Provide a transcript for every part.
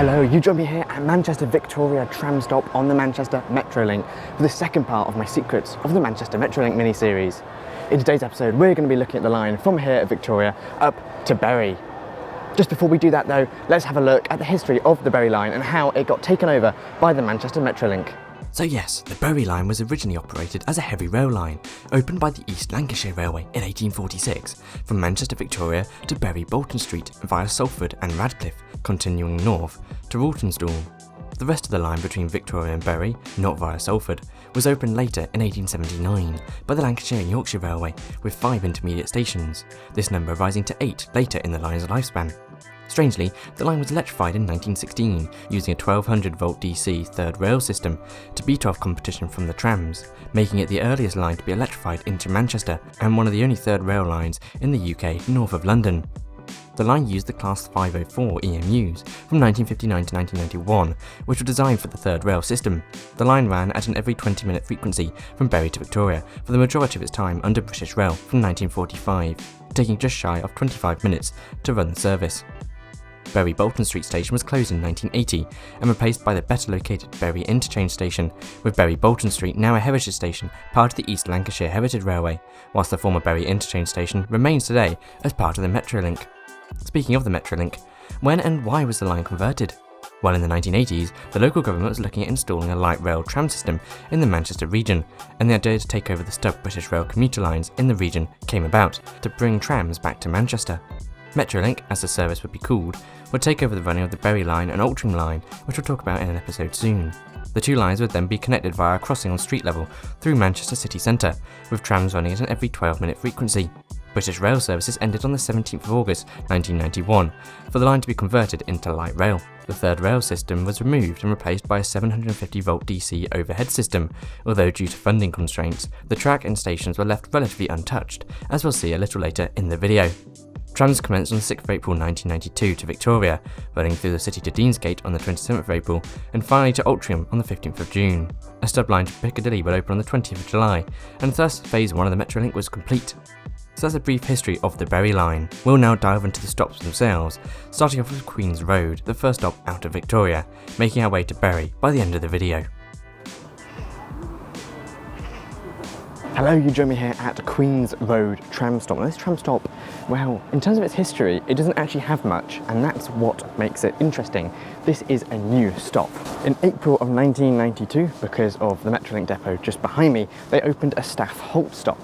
Hello, you join me here at Manchester Victoria tram stop on the Manchester Metrolink for the second part of my Secrets of the Manchester Metrolink mini-series. In today's episode, we're going to be looking at the line from here at Victoria up to Bury. Just before we do that though, let's have a look at the history of the Bury line and how it got taken over by the Manchester Metrolink. So yes, the Bury line was originally operated as a heavy rail line, opened by the East Lancashire Railway in 1846, from Manchester Victoria to Bury Bolton Street via Salford and Radcliffe, continuing north to Rawtenstall. The rest of the line between Victoria and Bury, not via Salford, was opened later in 1879 by the Lancashire and Yorkshire Railway with 5 intermediate stations, this number rising to 8 later in the line's lifespan. Strangely, the line was electrified in 1916 using a 1200 volt DC third rail system to beat off competition from the trams, making it the earliest line to be electrified into Manchester and one of the only third rail lines in the UK north of London. The line used the Class 504 EMUs from 1959 to 1991, which were designed for the third rail system. The line ran at an every 20-minute frequency from Bury to Victoria for the majority of its time under British Rail from 1945, taking just shy of 25 minutes to run the service. Bury Bolton Street station was closed in 1980 and replaced by the better located Bury Interchange station, with Bury Bolton Street now a heritage station part of the East Lancashire Heritage Railway, whilst the former Bury Interchange station remains today as part of the Metrolink. Speaking of the Metrolink, when and why was the line converted? Well, in the 1980s, the local government was looking at installing a light rail tram system in the Manchester region, and the idea to take over the stub British Rail commuter lines in the region came about to bring trams back to Manchester. Metrolink, as the service would be called, would take over the running of the Bury line and Altrincham line, which we'll talk about in an episode soon. The two lines would then be connected via a crossing on street level through Manchester city centre, with trams running at an every 12-minute frequency. British Rail services ended on the 17th of August 1991 for the line to be converted into light rail. The third rail system was removed and replaced by a 750 volt DC overhead system, although due to funding constraints, the track and stations were left relatively untouched, as we'll see a little later in the video. Trams commenced on the 6th of April 1992 to Victoria, running through the city to Deansgate on the 27th of April, and finally to Altrincham on the 15th of June. A stub line to Piccadilly would open on the 20th of July, and thus Phase 1 of the Metrolink was complete. So that's a brief history of the Bury line. We'll now dive into the stops themselves, starting off with Queen's Road, the first stop out of Victoria, making our way to Bury by the end of the video. Hello, you join me here at Queen's Road tram stop. Now this tram stop, well, in terms of its history, it doesn't actually have much, and that's what makes it interesting. This is a new stop. In April of 1992, because of the Metrolink depot just behind me, they opened a staff halt stop.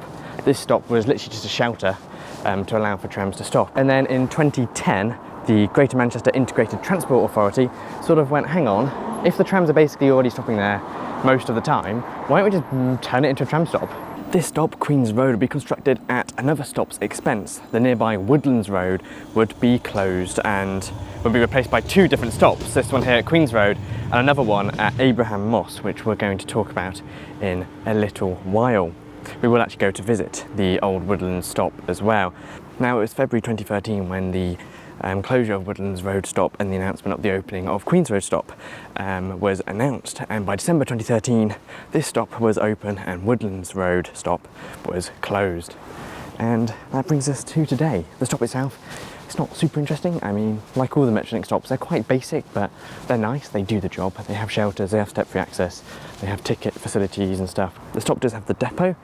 This stop was literally just a shelter to allow for trams to stop. And then in 2010, the Greater Manchester Integrated Transport Authority sort of went, hang on, if the trams are basically already stopping there most of the time, why don't we just turn it into a tram stop? This stop, Queen's Road, would be constructed at another stop's expense. The nearby Woodlands Road would be closed and would be replaced by 2 different stops. This one here at Queen's Road and another one at Abraham Moss, which we're going to talk about in a little while. We will actually go to visit the old Woodlands stop as well. Now, it was February 2013 when the closure of Woodlands Road stop and the announcement of the opening of Queen's Road stop was announced, and by December 2013 this stop was open and Woodlands Road stop was closed. And that brings us to today. The stop itself, it's not super interesting. I mean, like all the Metrolink stops, they're quite basic, but they're nice, they do the job. They have shelters, they have step-free access, they have ticket facilities and stuff. The stop does have the depot,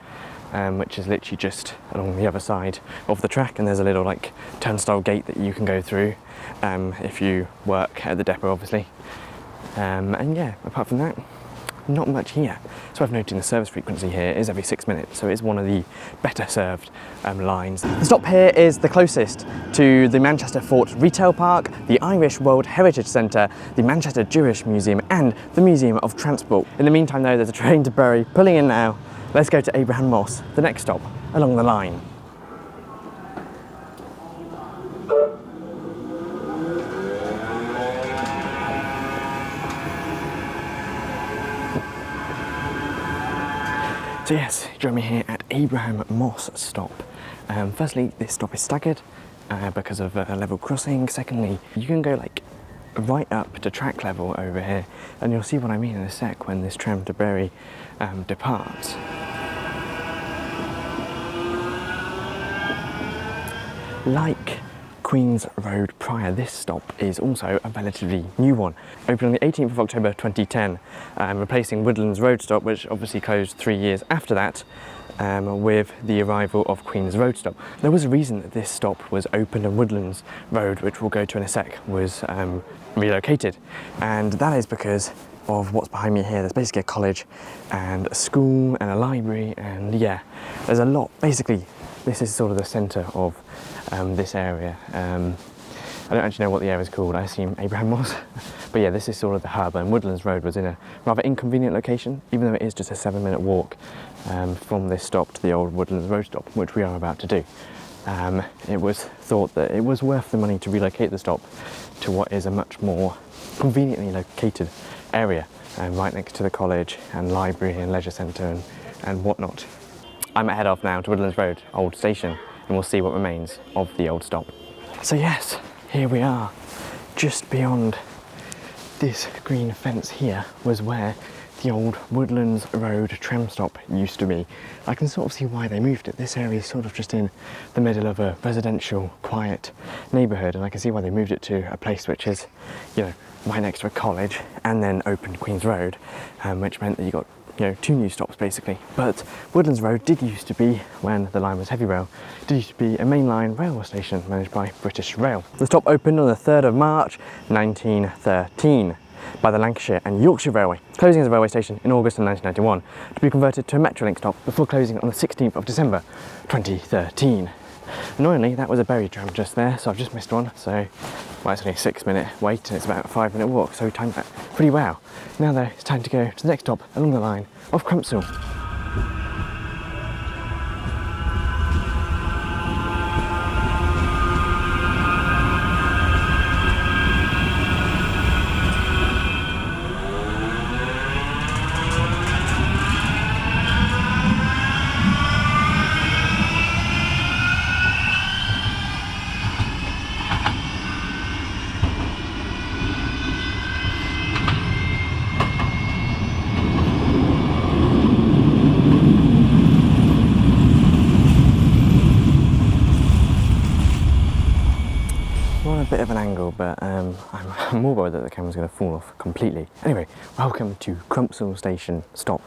which is literally just along the other side of the track, and there's a little like turnstile gate that you can go through if you work at the depot, obviously. And yeah, apart from that, not much here. So I've noted the service frequency here is every 6 minutes, so it's one of the better served lines. The stop here is the closest to the Manchester Fort Retail Park, the Irish World Heritage Centre, the Manchester Jewish Museum and the Museum of Transport. In the meantime though, there's a train to Bury pulling in now. Let's go to Abraham Moss, the next stop along the line. So yes, join me here at Abraham Moss stop. Firstly, this stop is staggered because of a level crossing. Secondly, you can go like right up to track level over here, and you'll see what I mean in a sec when this tram to Bury departs. Like Queen's Road Prior. This stop is also a relatively new one. Opened on the 18th of October 2010, replacing Woodlands Road stop, which obviously closed 3 years after that, with the arrival of Queen's Road stop. There was a reason that this stop was opened and Woodlands Road, which we'll go to in a sec, was relocated. And that is because of what's behind me here. There's basically a college and a school and a library, and yeah, there's a lot. Basically, this is sort of the centre of this area. I don't actually know what the area is called. I assume Abraham was. But yeah, this is sort of the hub, and Woodlands Road was in a rather inconvenient location, even though it is just a 7-minute walk from this stop to the old Woodlands Road stop, which we are about to do. It was thought that it was worth the money to relocate the stop to what is a much more conveniently located area, right next to the college and library and leisure centre and whatnot. I'm at head off now to Woodlands Road, old station, and we'll see what remains of the old stop. So yes, here we are. Just beyond this green fence here was where the old Woodlands Road tram stop used to be. I can sort of see why they moved it. This area is sort of just in the middle of a residential, quiet neighbourhood, and I can see why they moved it to a place which is, you know, right next to a college, and then opened Queen's Road, which meant that you got, you know, 2 new stops basically. But Woodlands Road did used to be, when the line was heavy rail, did used to be a mainline railway station managed by British Rail. The stop opened on the 3rd of March 1913 by the Lancashire and Yorkshire Railway, closing as a railway station in August of 1991 to be converted to a Metrolink stop before closing on the 16th of December 2013. Annoyingly, that was a Bury tram just there, so I've just missed one. So, well, it's only a 6-minute wait and it's about a 5-minute walk, so we timed that pretty well. Now though, it's time to go to the next stop along the line of Crumpsall. A bit of an angle, but I'm more worried that the camera's going to fall off completely. Anyway, welcome to Crumpsall Station. Stop,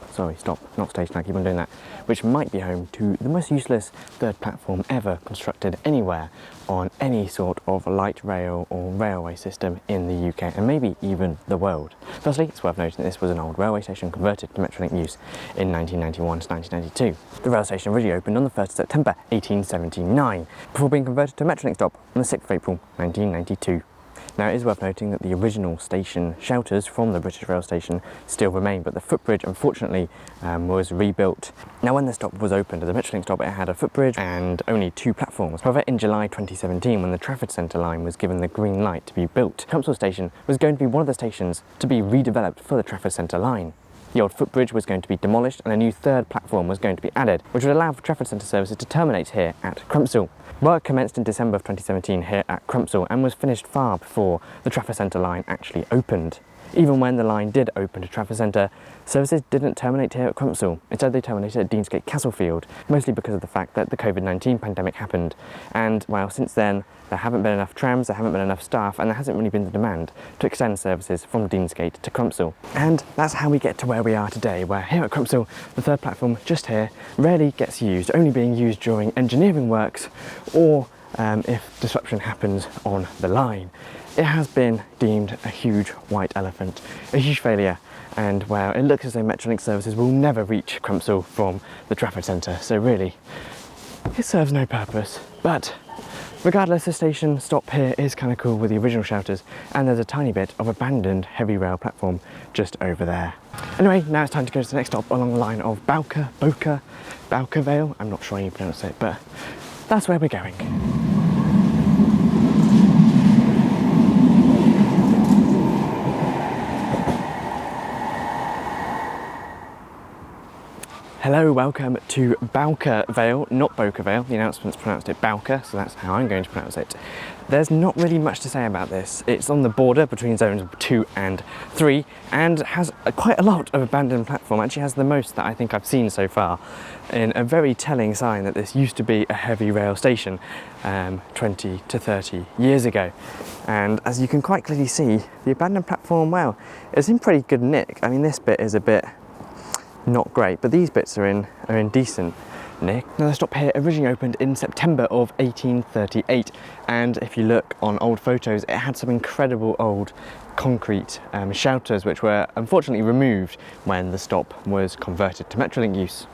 not station, I keep on doing that. Which might be home to the most useless third platform ever constructed anywhere on any sort of light rail or railway system in the UK, and maybe even the world. Firstly, it's worth noting that this was an old railway station converted to Metrolink use in 1991 to 1992. The rail station originally opened on the 1st of September 1879, before being converted to a Metrolink stop on the 6th of April 1992. Now, it is worth noting that the original station shelters from the British Rail station still remain, but the footbridge, unfortunately, was rebuilt. Now, when the stop was opened as a Metrolink stop, it had a footbridge and only 2 platforms. However, in July 2017, when the Trafford Centre line was given the green light to be built, Crumpsall Station was going to be one of the stations to be redeveloped for the Trafford Centre line. The old footbridge was going to be demolished and a new 3rd platform was going to be added, which would allow for Trafford Centre services to terminate here at Crumpsall. Work commenced in December of 2017 here at Crumpsall and was finished far before the Trafford Centre line actually opened. Even when the line did open to Trafford Centre, services didn't terminate here at Crumpsall. Instead, they terminated at Deansgate Castlefield, mostly because of the fact that the COVID-19 pandemic happened. And, well, since then, there haven't been enough trams, there haven't been enough staff, and there hasn't really been the demand to extend services from Deansgate to Crumpsall. And that's how we get to where we are today, where here at Crumpsall, the 3rd platform, just here, rarely gets used, only being used during engineering works or if disruption happens on the line. It has been deemed a huge white elephant, a huge failure, and well, it looks as though Metrolink services will never reach Crumpsall from the Trafford Centre, so really, it serves no purpose. But regardless, the station stop here is kind of cool with the original shelters, and there's a tiny bit of abandoned heavy rail platform just over there. Anyway, now it's time to go to the next stop along the line of Bowker Vale. I'm not sure how you pronounce it, but that's where we're going. Hello, welcome to Bowker Vale, not Bowker Vale. The announcements pronounced it Bowker, so that's how I'm going to pronounce it. There's not really much to say about this. It's on the border between zones 2 and 3 and has quite a lot of abandoned platform. Actually has the most that I think I've seen so far, in a very telling sign that this used to be a heavy rail station 20 to 30 years ago. And as you can quite clearly see, the abandoned platform, well, it's in pretty good nick. I mean, this bit is a bit not great, but these bits are in decent nick. Now, the stop here originally opened in September of 1838, and if you look on old photos, it had some incredible old concrete shelters which were unfortunately removed when the stop was converted to Metrolink use.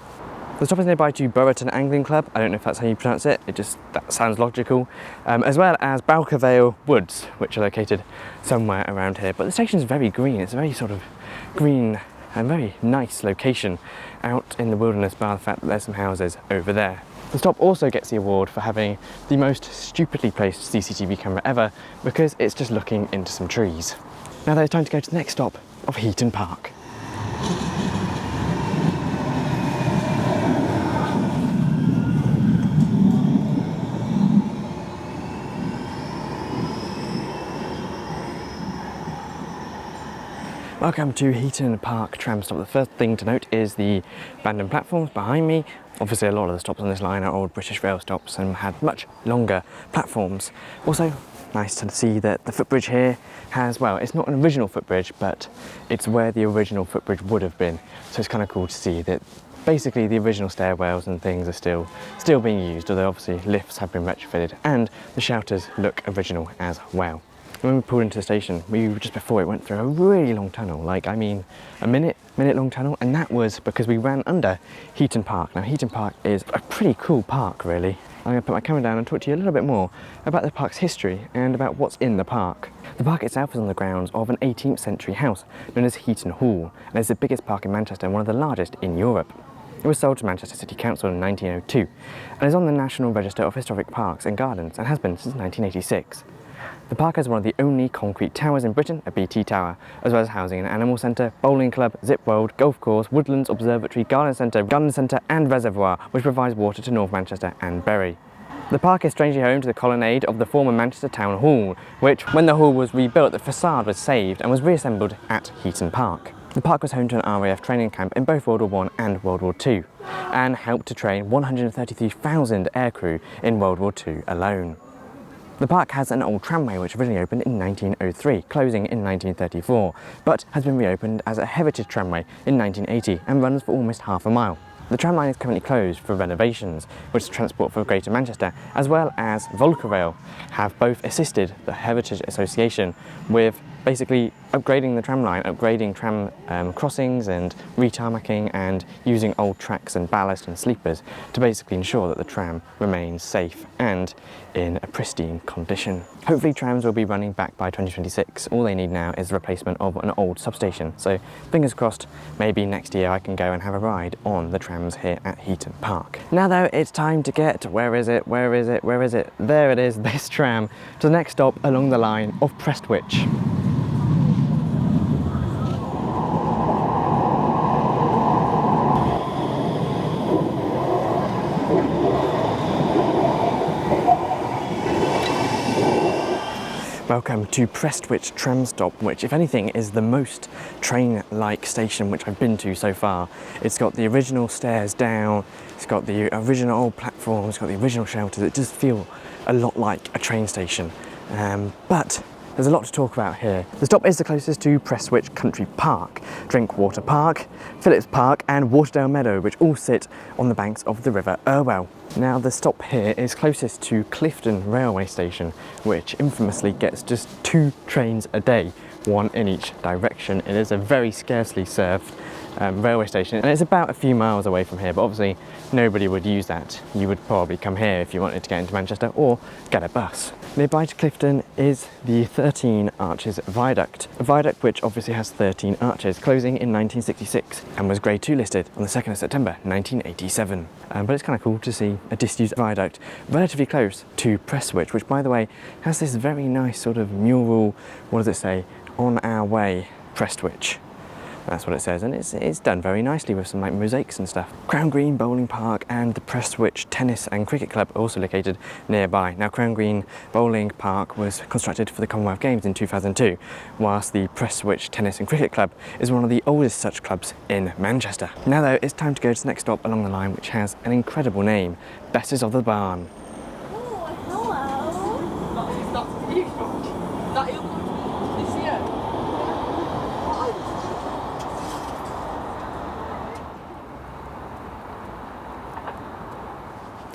The stop is nearby to Burton Angling Club. I don't know if that's how you pronounce it, that sounds logical, as well as Bowker Vale Woods, which are located somewhere around here. But the station is very green. It's a very sort of green and very nice location out in the wilderness, bar the fact that there's some houses over there. The stop also gets the award for having the most stupidly placed CCTV camera ever, because it's just looking into some trees. Now there's time to go to the next stop of Heaton Park. Welcome to Heaton Park tram stop. The first thing to note is the abandoned platforms behind me. Obviously a lot of the stops on this line are old British rail stops and had much longer platforms. Also nice to see that the footbridge here has, well, it's not an original footbridge, but it's where the original footbridge would have been. So it's kind of cool to see that basically the original stairwells and things are still being used, although obviously lifts have been retrofitted and the shelters look original as well. When we pulled into the station, just before it went through a really long tunnel, like I mean a minute long tunnel, and that was because we ran under Heaton Park. Now Heaton Park is a pretty cool park really. I'm going to put my camera down and talk to you a little bit more about the park's history and about what's in the park. The park itself is on the grounds of an 18th century house known as Heaton Hall, and it's the biggest park in Manchester and one of the largest in Europe. It was sold to Manchester City Council in 1902 and is on the National Register of Historic Parks and Gardens and has been since 1986. The park has one of the only concrete towers in Britain, a BT tower, as well as housing an animal centre, bowling club, zip world, golf course, Woodlands Observatory, garden centre and reservoir, which provides water to North Manchester and Bury. The park is strangely home to the colonnade of the former Manchester Town Hall, which, when the hall was rebuilt, the facade was saved and was reassembled at Heaton Park. The park was home to an RAF training camp in both World War I and World War II, and helped to train 133,000 aircrew in World War II alone. The park has an old tramway which originally opened in 1903, closing in 1934, but has been reopened as a heritage tramway in 1980 and runs for almost half a mile. The tram line is currently closed for renovations, which Transport for Greater Manchester, as well as Bowker Vale, have both assisted the Heritage Association with basically upgrading the tram line, upgrading tram crossings and retarmacking and using old tracks and ballast and sleepers to basically ensure that the tram remains safe and in a pristine condition. Hopefully trams will be running back by 2026. All they need now is the replacement of an old substation. So fingers crossed, maybe next year I can go and have a ride on the trams here at Heaton Park. Now though, it's time to get, where is it? There it is, this tram, to the next stop along the line of Prestwich. Welcome to Prestwich tram stop, which if anything is the most train-like station which I've been to so far. It's got the original stairs down, it's got the original old platform, it's got the original shelters. It does feel a lot like a train station, but there's a lot to talk about here. The stop is the closest to Prestwich Country Park, Drinkwater Park, Phillips Park and Waterdale Meadow, which all sit on the banks of the River Irwell. Now the stop here is closest to Clifton Railway Station, which infamously gets just 2 trains a day, 1 in each direction. It is a very scarcely served railway station, and it's about a few miles away from here, but obviously nobody would use that. You would probably come here if you wanted to get into Manchester or get a bus. Nearby to Clifton is the 13 Arches Viaduct, a viaduct which obviously has 13 arches, closing in 1966 and was Grade 2 listed on the 2nd of September 1987. But it's kind of cool to see a disused viaduct relatively close to Prestwich, which by the way has this very nice sort of mural, what does it say, on our way Prestwich. That's what it says, and it's done very nicely with some like mosaics and stuff. Crown Green Bowling Park and the Prestwich Tennis and Cricket Club are also located nearby. Now, Crown Green Bowling Park was constructed for the Commonwealth Games in 2002, whilst the Prestwich Tennis and Cricket Club is one of the oldest such clubs in Manchester. Now though, it's time to go to the next stop along the line, which has an incredible name, Besses of the Barn.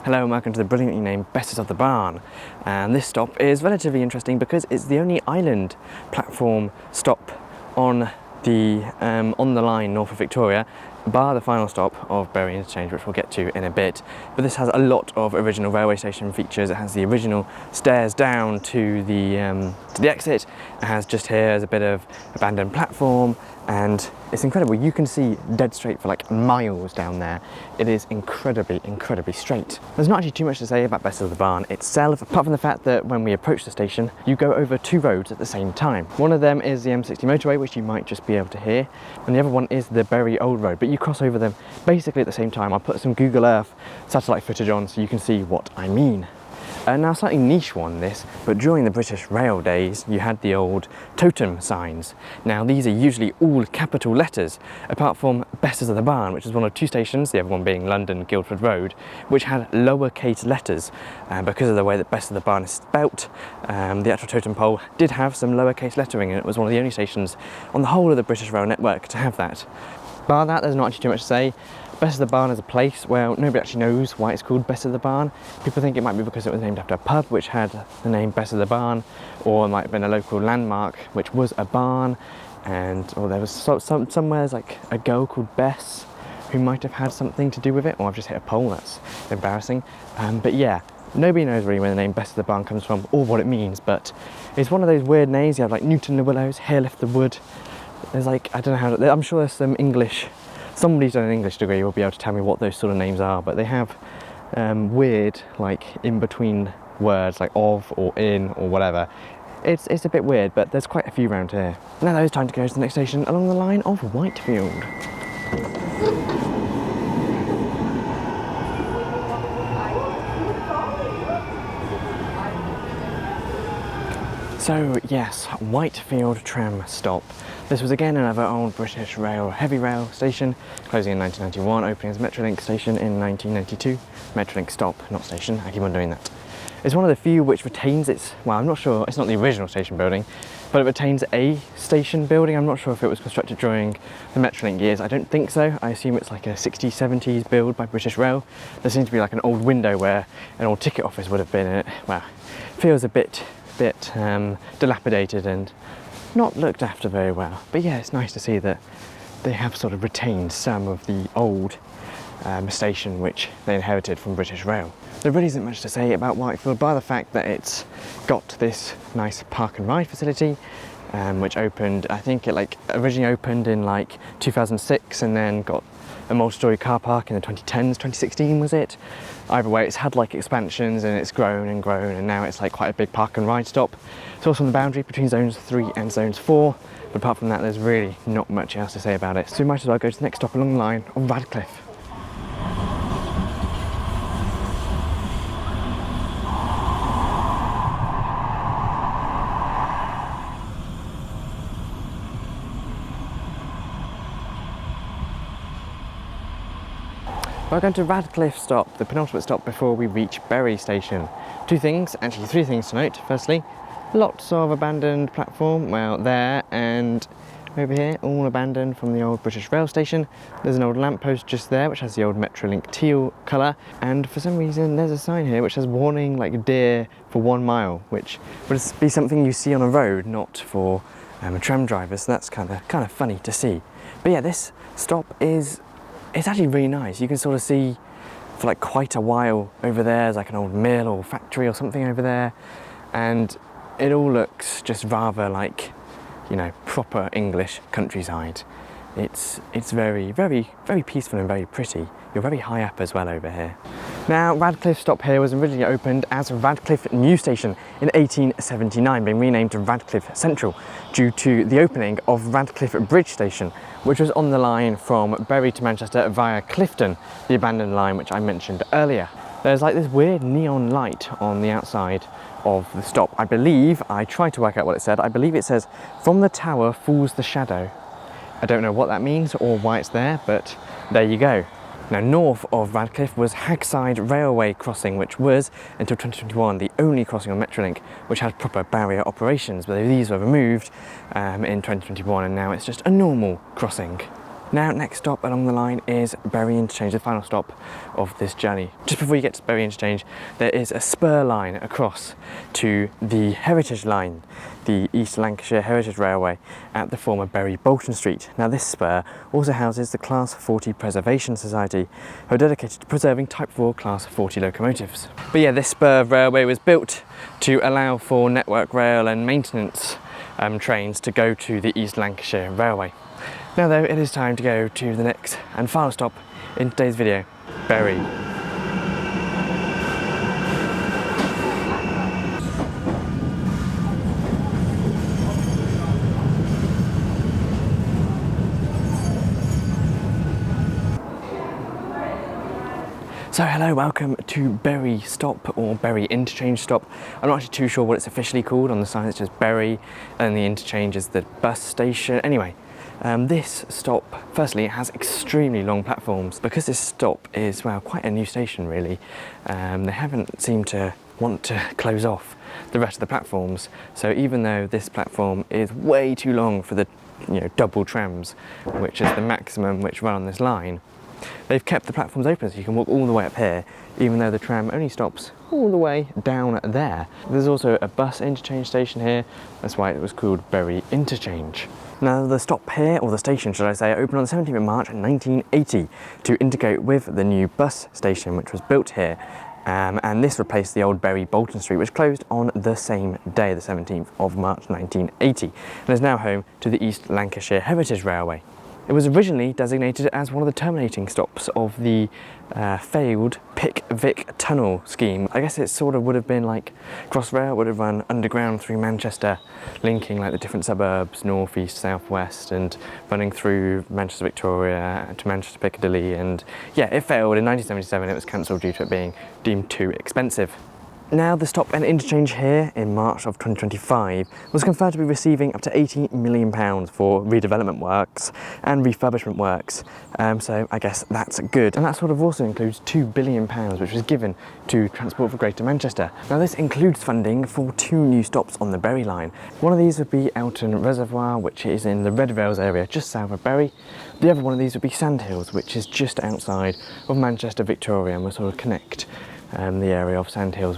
Hello and welcome to the brilliantly named Besses of the Barn, and this stop is relatively interesting because it's the only island platform stop on the line north of Victoria, bar the final stop of Bury Interchange, which we'll get to in a bit. But this has a lot of original railway station features. It has the original stairs down to the exit. It has just here as a bit of abandoned platform, and it's incredible. You can see dead straight for like miles down there. It is incredibly straight. There's not actually too much to say about Besses of the Barn itself, apart from the fact that when we approach the station, you go over two roads at the same time. One of them is the M60 motorway, which you might just be able to hear, and the other one is the Bury Old Road, but you cross over them basically at the same time. I'll put some Google Earth satellite footage on so you can see what I mean. Now, slightly niche one this, but during the British Rail days, you had the old totem signs. Now, these are usually all capital letters, apart from Besses of the Barn, which is one of two stations, the other one being London Guildford Road, which had lowercase letters. Because of the way that Besses of the Barn is spelt, the actual totem pole did have some lowercase lettering, and it was one of the only stations on the whole of the British Rail network to have that. Bar that, there's not actually too much to say. Besses of the Barn is a place, well, nobody actually knows why it's called Besses of the Barn. People think it might be because it was named after a pub which had the name Besses of the Barn, or it might have been a local landmark which was a barn, or there was somewhere like a girl called Bess who might have had something to do with it. Or I've just hit a pole, that's embarrassing. But yeah, nobody knows really where the name Besses of the Barn comes from or what it means, but it's one of those weird names. You have like Newton the Willows, Here Left the Wood. There's like, I don't know how to, I'm sure there's some English, somebody's done an English degree will be able to tell me what those sort of names are, but they have weird like in between words like of or in or whatever. It's a bit weird, but there's quite a few around here. Now it's time to go to the next station along the line of Whitefield. So yes, Whitefield tram stop. This was again another old British Rail heavy rail station, closing in 1991, opening as Metrolink station in 1992. Metrolink stop, not station, I keep on doing that. It's one of the few which retains its, well, I'm not sure, it's not the original station building, but it retains a station building. I'm not sure if it was constructed during the Metrolink years. I don't think so. I assume it's like a 60s, 70s build by British Rail. There seems to be like an old window where an old ticket office would have been in it. Well, feels a bit dilapidated and not looked after very well. But yeah, it's nice to see that they have sort of retained some of the old station which they inherited from British Rail. There really isn't much to say about Whitefield by the fact that it's got this nice park and ride facility, which opened, I think it like originally opened in like 2006 and then got a multi-storey car park in the 2010s, 2016 was it? Either way, it's had like expansions and it's grown and now it's like quite a big park and ride stop. It's also on the boundary between zones 3 and zones 4, but apart from that there's really not much else to say about it. So we might as well go to the next stop along the line of Radcliffe. We're going to Radcliffe stop, the penultimate stop before we reach Bury station. Two things, actually three things to note. Firstly, lots of abandoned platform, well there and over here, all abandoned from the old British Rail station. There's an old lamppost just there which has the old Metrolink teal colour, and for some reason there's a sign here which says warning like deer for 1 mile, which would be something you see on a road, not for a tram driver, so that's kind of funny to see. But yeah, this stop it's actually really nice. You can sort of see for like quite a while over there's like an old mill or factory or something over there, and it all looks just rather like, you know, proper English countryside. It's very peaceful and very pretty. You're very high up as well over here. Now, Radcliffe stop here was originally opened as Radcliffe New Station in 1879, being renamed to Radcliffe Central due to the opening of Radcliffe Bridge Station, which was on the line from Bury to Manchester via Clifton, the abandoned line which I mentioned earlier. There's like this weird neon light on the outside of the stop. I tried to work out what it said, I believe it says, "From the tower falls the shadow." I don't know what that means or why it's there, but there you go. Now, north of Radcliffe was Hagside Railway crossing, which was, until 2021, the only crossing on Metrolink which had proper barrier operations, but these were removed in 2021 and now it's just a normal crossing. Now, next stop along the line is Bury Interchange, the final stop of this journey. Just before you get to Bury Interchange, there is a spur line across to the Heritage Line, the East Lancashire Heritage Railway at the former Bury Bolton Street. Now, this spur also houses the Class 40 Preservation Society, who are dedicated to preserving Type 4 Class 40 locomotives. But yeah, this spur of railway was built to allow for Network Rail and maintenance trains to go to the East Lancashire Railway. Now though, it is time to go to the next and final stop in today's video, Bury. So hello, welcome to Bury stop, or Bury Interchange stop. I'm not actually too sure what it's officially called. On the sign it says Bury and the interchange is the bus station. Anyway, this stop, firstly, it has extremely long platforms. Because this stop is, well, quite a new station really, they haven't seemed to want to close off the rest of the platforms. So even though this platform is way too long for the double trams, which is the maximum which run on this line, they've kept the platforms open so you can walk all the way up here, even though the tram only stops all the way down there. There's also a bus interchange station here, that's why it was called Bury Interchange. Now, the stop here, or the station should I say, opened on the 17th of March 1980 to integrate with the new bus station which was built here, and this replaced the old Bury Bolton Street, which closed on the same day, the 17th of March 1980, and is now home to the East Lancashire Heritage Railway. It was originally designated as one of the terminating stops of the failed Pick-Vic tunnel scheme. I guess it sort of would have been like Crossrail would have run underground through Manchester, linking like the different suburbs, north, east, south, west, and running through Manchester Victoria to Manchester Piccadilly. And yeah, it failed in 1977. It was cancelled due to it being deemed too expensive. Now, the stop and interchange here in March of 2025 was confirmed to be receiving up to £80 million for redevelopment works and refurbishment works, so I guess that's good. And that sort of also includes £2 billion which was given to Transport for Greater Manchester. Now, this includes funding for 2 new stops on the Bury line. One of these would be Elton Reservoir, which is in the Red Rails area just south of Bury. The other one of these would be Sandhills, which is just outside of Manchester Victoria, and will sort of connect the area of Sandhills.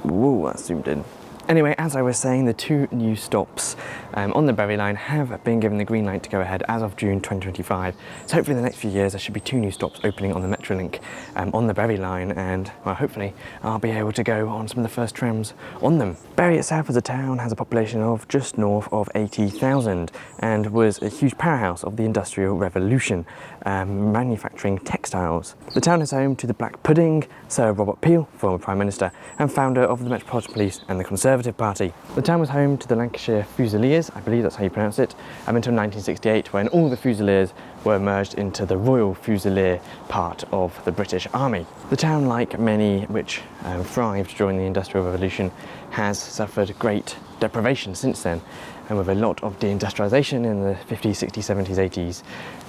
Whoa, that zoomed in. Anyway, as I was saying, the 2 new stops on the Bury line have been given the green light to go ahead as of June 2025. So hopefully in the next few years there should be 2 new stops opening on the Metrolink on the Bury line, and well, hopefully I'll be able to go on some of the first trams on them. Bury itself as a town has a population of just north of 80,000 and was a huge powerhouse of the Industrial Revolution, manufacturing textiles. The town is home to the Black Pudding, Sir Robert Peel, former Prime Minister and founder of the Metropolitan Police and the Conservative Party. The town was home to the Lancashire Fusiliers, I believe that's how you pronounce it, until 1968, when all the Fusiliers were merged into the Royal Fusilier part of the British Army. The town, like many which thrived during the Industrial Revolution, has suffered great deprivation since then, and with a lot of deindustrialisation in the 50s, 60s, 70s,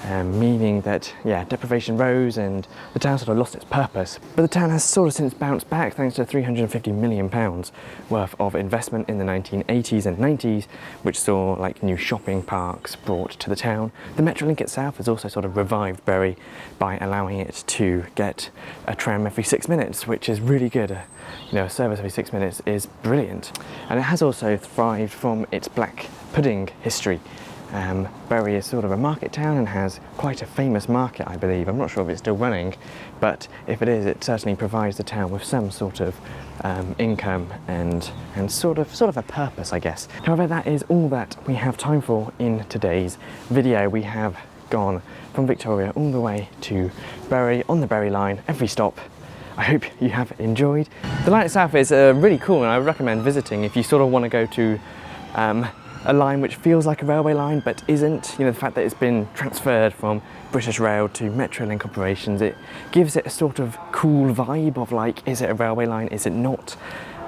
80s, meaning that, yeah, deprivation rose and the town sort of lost its purpose. But the town has sort of since bounced back thanks to £350 million worth of investment in the 1980s and 90s, which saw like new shopping parks brought to the town. The Metrolink itself has also sort of revived Bury by allowing it to get a tram every 6 minutes, which is really good. A service every 6 minutes is brilliant. And it has also thrived from its Black Pudding history. Bury is sort of a market town and has quite a famous market, I believe. I'm not sure if it's still running, but if it is, it certainly provides the town with some sort of income and sort of a purpose, I guess. However, that is all that we have time for in today's video. We have gone from Victoria all the way to Bury on the Bury line, every stop, I hope you have enjoyed. The line itself is really cool, and I recommend visiting if you sort of want to go to a line which feels like a railway line but isn't. You know, the fact that it's been transferred from British Rail to Metrolink operations, it gives it a sort of cool vibe of like, is it a railway line, is it not?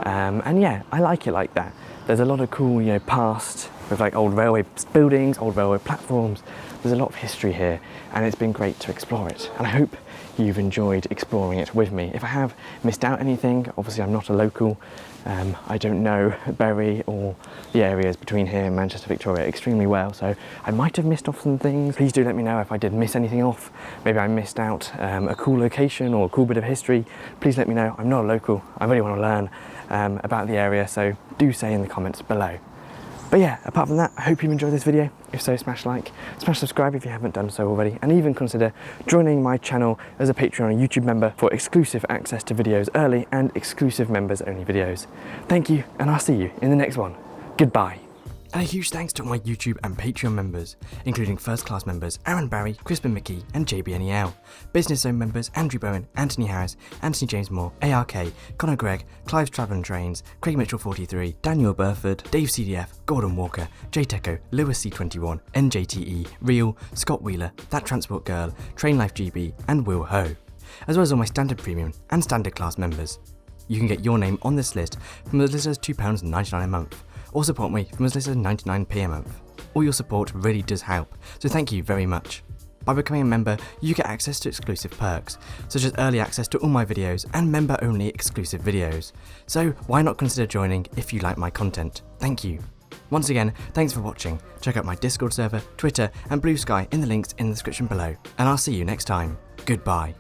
And yeah, I like it like that. There's a lot of cool, you know, past with like old railway buildings, old railway platforms. There's a lot of history here, and it's been great to explore it. And I hope you've enjoyed exploring it with me. If I have missed out anything, obviously I'm not a local. I don't know Bury or the areas between here and Manchester, Victoria extremely well, so I might have missed off some things. Please do let me know if I did miss anything off. Maybe I missed out a cool location or a cool bit of history. Please let me know. I'm not a local. I really want to learn about the area, so do say in the comments below. But yeah, apart from that, I hope you enjoyed this video. If so, smash like, smash subscribe if you haven't done so already, and even consider joining my channel as a Patreon or YouTube member for exclusive access to videos early and exclusive members only videos. Thank you, and I'll see you in the next one. Goodbye. And a huge thanks to all my YouTube and Patreon members, including first class members Aaron Barry, Crispin McKee and JBNEL, Business Zone members Andrew Bowen, Anthony Harris, Anthony James Moore, ARK, Connor Gregg, Clive's Travel and Trains, Craig Mitchell 43, Daniel Burford, Dave CDF, Gordon Walker, JTeco, Lewis C21, NJTE, Real, Scott Wheeler, That Transport Girl, Train Life GB and Will Ho, as well as all my standard premium and standard class members. You can get your name on this list from as little as £2.99 a month, or support me from as little as 99p a month. All your support really does help, so thank you very much. By becoming a member, you get access to exclusive perks, such as early access to all my videos and member-only exclusive videos. So why not consider joining if you like my content? Thank you. Once again, thanks for watching. Check out my Discord server, Twitter and Blue Sky in the links in the description below, and I'll see you next time. Goodbye.